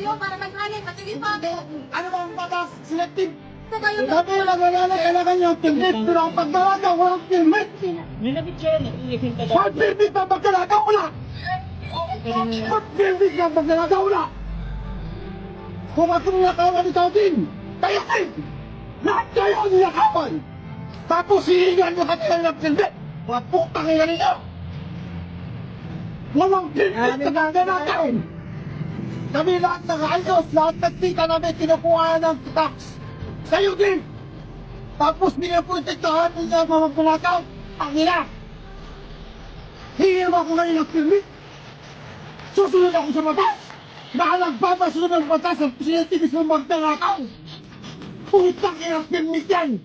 kayo para mag-anin. Patigil pa ako. Ano ba ang batas? Selective. Ito kayo. Sabi na naglalala, kailangan niyo ang permit. Pero ang pagdalaga, walang permit. Pag permit na pagdalaga, wala. Pag permit na pagdalaga, wala. Kung ako nakawan ito din, kayo din. Lahat kayo ang nakawan. Tapos hihingan nyo kanila ng permit. Mga putang ina ninyo. Walang permit na gaganatain. Kami lahat nakaayos, lahat nagtita namin kinukuha ng tax. Kayo din! Tapos pinaprotektahan niya mga panakaw, ang ina! Hingin mo ako ngayon ng permit? Susunod ako sa batas! Baka nagpapasunod ng batas ang presidente mismo magpanakaw! Putang ina ng permit yan!